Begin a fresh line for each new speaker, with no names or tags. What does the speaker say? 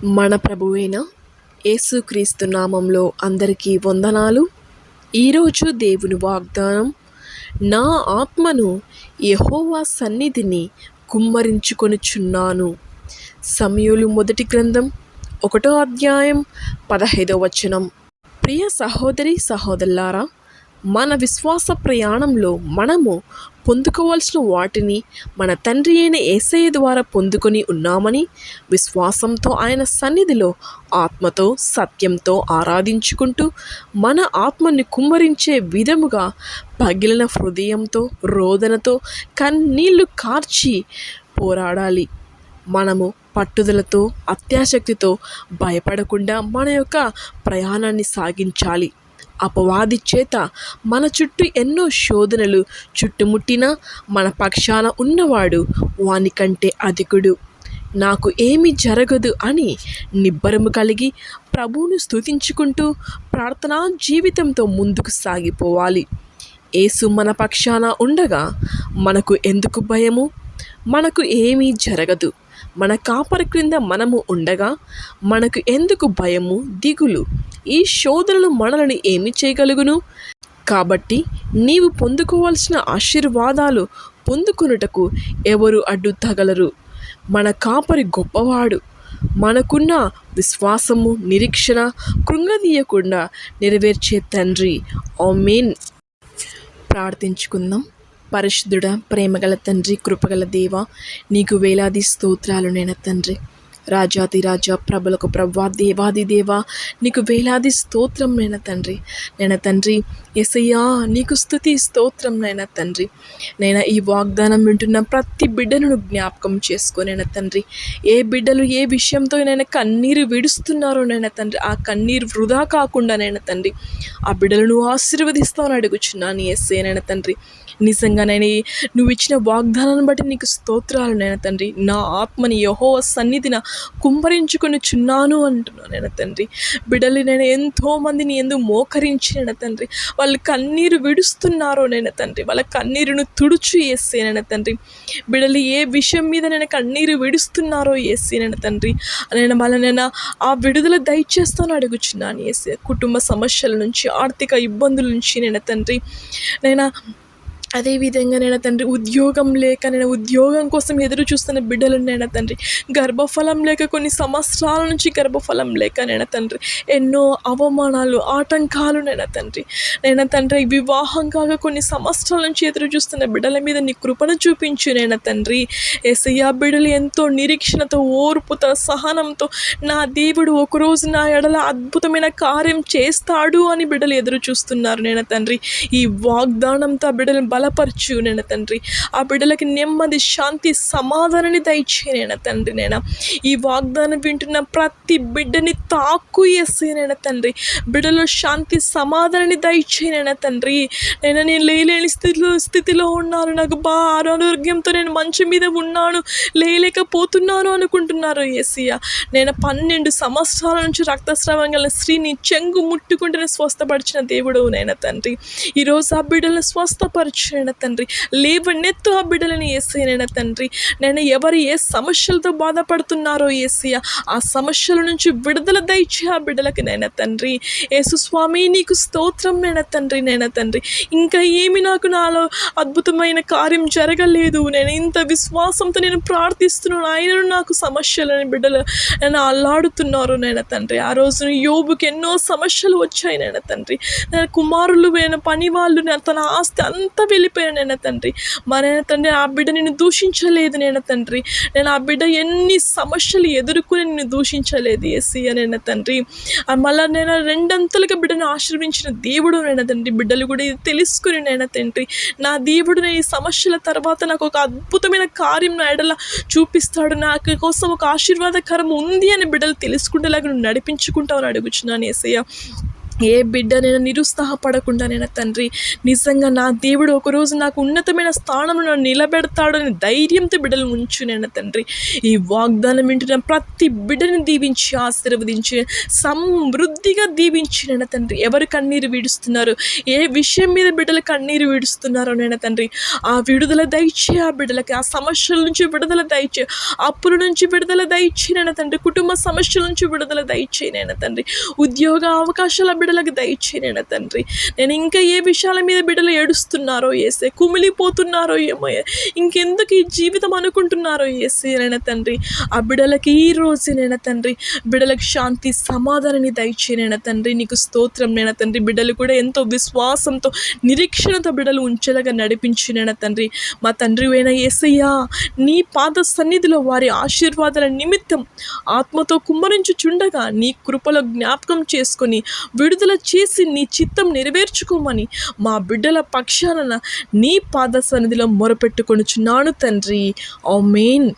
మన ప్రభువైన యేసుక్రీస్తు నామంలో అందరికీ వందనాలు. ఈరోజు దేవుని వాగ్దానం, నా ఆత్మను యెహోవా సన్నిధిని కుమ్మరించుకొనుచున్నాను. సమూయేలు మొదటి గ్రంథం 1వ అధ్యాయం 15వ వచనం. ప్రియ సహోదరి సహోదరులారా, మన విశ్వాస ప్రయాణంలో మనము పొందుకోవాల్సిన వాటిని మన తండ్రి అయిన యేసయ్య ద్వారా పొందుకొని ఉన్నామని విశ్వాసంతో ఆయన సన్నిధిలో ఆత్మతో సత్యంతో ఆరాధించుకుంటూ మన ఆత్మని కుమ్మరించే విధముగా పగిలిన హృదయంతో రోదనతో కన్నీళ్లు కార్చి పోరాడాలి. మనము పట్టుదలతో అత్యాసక్తితో భయపడకుండా మన యొక్క ప్రయాణాన్ని సాగించాలి. అపవాది చేత మన చుట్టూ ఎన్నో శోధనలు చుట్టుముట్టినా మన పక్షాన ఉన్నవాడు వానికంటే అధికుడు. నాకు ఏమీ జరగదు అని నిబ్బరము కలిగి ప్రభువును స్తుతించుకుంటూ ప్రార్థనా జీవితంతో ముందుకు సాగిపోవాలి. యేసు మన పక్షాన ఉండగా మనకు ఎందుకు భయము? మనకు ఏమీ జరగదు. మన కాపరి క్రింద మనము ఉండగా మనకు ఎందుకు భయము, దిగులు? ఈ శోధనలు మనల్ని ఏమి చేయగలుగును? కాబట్టి నీవు పొందుకోవాల్సిన ఆశీర్వాదాలు పొందుకొనుటకు ఎవరు అడ్డుతగలరు? మన కాపరి గొప్పవాడు. మనకున్న విశ్వాసము నిరీక్షణ కృంగదీయకుండా నెరవేర్చే తండ్రి. ఆమేన్. ప్రార్థించుకుందాం. పరిశుద్ధుడా, ప్రేమగల తండ్రి, కృపగల దేవా, నీకు వేలాది స్తోత్రాలు నైనా తండ్రి. రాజాది రాజా, ప్రభులకు ప్రభువా, దేవాది దేవా, నీకు వేలాది స్తోత్రం నైనా తండ్రి. నైనా తండ్రి యేసయ్యా, నీకు స్తుతి స్తోత్రం నైనా తండ్రి. నైనా ఈ వాగ్దానం వింటున్న ప్రతి బిడ్డను జ్ఞాపకం చేసుకోనైనా తండ్రి. ఏ బిడ్డలు ఏ విషయంతో నైనా కన్నీరు విడుస్తున్నారో నైనా తండ్రి, ఆ కన్నీరు వృధా కాకుండా నైనా తండ్రి ఆ బిడ్డలను అడుగుచున్నాను అడుగుచున్నాను యేసయ్యనైనా తండ్రి. నిజంగా నువ్వు ఇచ్చిన వాగ్దానాన్ని బట్టి నీకు స్తోత్రాలు నైనా తండ్రి. నా ఆత్మని యెహోవా సన్నిధిన కుమ్మరించుకొనుచున్నాను అంటున్నాను నైనా తండ్రి. బిడ్డలు ఎంతో మందిని ఎందుకు మోకరించినైనా తండ్రి, వాళ్ళు కన్నీరు విడుస్తున్నారో నైనా తండ్రి, వాళ్ళ కన్నీరును తుడుచు యేసయ్యనైనా తండ్రి. బిడ్డలు ఏ విషయం మీద కన్నీరు విడుస్తున్నారో యేసయ్యనైనా తండ్రి, వాళ్ళనైనా ఆ విడుదల దయచేస్తాను అడుగుచున్నాను యేసయ్య. కుటుంబ సమస్యల నుంచి, ఆర్థిక ఇబ్బందుల నుంచి నైనా తండ్రి, అదేవిధంగా నైనా తండ్రి ఉద్యోగం లేక ఉద్యోగం కోసం ఎదురు చూస్తున్న బిడ్డలు నైనా తండ్రి, గర్భఫలం లేక కొన్ని సంవత్సరాల నుంచి గర్భఫలం లేక నైనా తండ్రి ఎన్నో అవమానాలు ఆటంకాలు నైనా తండ్రి వివాహం కాక కొన్ని సంవత్సరాల నుంచి ఎదురు చూస్తున్న బిడ్డల మీద నీ కృపను చూపించు నైనా తండ్రి. యేసయ్యా, బిడ్డలు ఎంతో నిరీక్షణతో ఓర్పుతో సహనంతో నా దేవుడు ఒకరోజు నా ఎడల అద్భుతమైన కార్యం చేస్తాడు అని బిడ్డలు ఎదురు చూస్తున్నారు నైనా తండ్రి. ఈ వాగ్దానంతో ఆ బిడ్డలను బలపరచు నైనా తండ్రి. ఆ బిడ్డలకి నెమ్మది, శాంతి, సమాధానాన్ని దయచేయనైనా తండ్రి. ఈ వాగ్దానం వింటున్న ప్రతి బిడ్డని తాకు యేసయ్యనైనా తండ్రి. బిడ్డలో శాంతి సమాధానాన్ని దయచేయనైనా తండ్రి. నేను లేలేని స్థితిలో ఉన్నాను, నాకు అనారోగ్యంతో నేను మంచం మీద ఉన్నాను, లేలేకపోతున్నాను అనుకుంటున్నారు యేసయ్య. 12 సంవత్సరాల నుంచి రక్తస్రావం గల స్త్రీని చెంగు ముట్టుకుంటేనే స్వస్థపరిచిన దేవుడు నైనా తండ్రి. ఈరోజు ఆ బిడ్డలను స్వస్థపరచు నైనా తండ్రి. లేవనెత్తు ఆ బిడ్డలని యేసయ్యనైనా తండ్రి. ఎవరు ఏ సమస్యలతో బాధపడుతున్నారో యేసయ్య, ఆ సమస్యల నుంచి విడుదల దయచే ఆ బిడ్డలకి నైనా తండ్రి. యేసు స్వామి, నీకు స్తోత్రం నైనా తండ్రి. ఇంకా ఏమి నాలో అద్భుతమైన కార్యం జరగలేదు, ఇంత విశ్వాసంతో ప్రార్థిస్తున్నాను, ఆయనను నాకు సమస్యలని బిడ్డలు అల్లాడుతున్నారు నైనా తండ్రి. ఆ రోజు యోబుకి ఎన్నో సమస్యలు వచ్చాయి నైనా తండ్రి. కుమారులు పని వాళ్ళు తన ఆస్తి అంతా వెళ్ళిపోయాను నైనా తండ్రి. మరైనా తండ్రి ఆ బిడ్డ నిన్ను దూషించలేదు నైనా తండ్రి. ఆ బిడ్డ ఎన్ని సమస్యలు ఎదుర్కొని నిన్ను దూషించలేదు యేసయ్య నైనా తండ్రి. మళ్ళీ రెండంతలుగా బిడ్డను ఆశీర్వించిన దేవుడు నైనా తండ్రి. బిడ్డలు కూడా ఇది తెలుసుకుని నైనా తండ్రి, నా దేవుడు ఈ సమస్యల తర్వాత నాకు ఒక అద్భుతమైన కార్యం నా ఎడల చూపిస్తాడు, నాకు కోసం ఒక ఆశీర్వాదకరం ఉంది అని బిడ్డలు తెలుసుకుంటేలాగా నువ్వు నడిపించుకుంటావని అడుగుచున్నాను యేసయ్య. ఏ బిడ్డనైనా నిరుత్సాహపడకుండానైనా తండ్రి, నిజంగా నా దేవుడు ఒకరోజు నాకు ఉన్నతమైన స్థానంలో నన్ను నిలబెడతాడని ధైర్యంతో బిడ్డలు ఉంచునైనా తండ్రి. ఈ వాగ్దానం వింటున్న ప్రతి బిడ్డని దీవించి ఆశీర్వదించి సమృద్ధిగా దీవించినైనా తండ్రి. ఎవరు కన్నీరు విడుస్తున్నారు, ఏ విషయం మీద బిడ్డలు కన్నీరు విడుస్తున్నారో నైనా తండ్రి, ఆ విడుదల దయచే, ఆ బిడ్డలకి ఆ సమస్యల నుంచి విడుదల దయచే, అప్పుల నుంచి విడుదల దయచేనైనా తండ్రి, కుటుంబ సమస్యల నుంచి విడుదల దయచేనైనా తండ్రి, ఉద్యోగ అవకాశాల బిడ్డలకు దయచేనైనా తండ్రి. నేను ఇంకా ఏ విషయాల మీద బిడ్డలు ఏడుస్తున్నారో ఏసే, కుమిలిపోతున్నారో ఏమో, ఇంకెందుకు ఈ జీవితం అనుకుంటున్నారో ఏసేనైనా తండ్రి, ఆ బిడ్డలకి ఈ రోజునైనా తండ్రి, బిడ్డలకు శాంతి సమాధానాన్ని దయచేనైనా తండ్రి. నీకు స్తోత్రం నైనా తండ్రి. బిడ్డలు కూడా ఎంతో విశ్వాసంతో నిరీక్షణతో బిడ్డలు ఉంచేలాగా నడిపించినైనా తండ్రి. మా తండ్రి అయిన యేసయ్యా, నీ పాద సన్నిధిలో వారి ఆశీర్వాదాల నిమిత్తం ఆత్మతో కుమ్మరించుచుండగా నీ కృపలో జ్ఞాపకం చేసుకొని విడుదల చేసి నీ చిత్తం నెరవేర్చుకోమని మా బిడ్డల పక్షాన నీ పాద సన్నిధిలో మొరపెట్టుకొనుచున్నాను తండ్రి. ఆమేన్.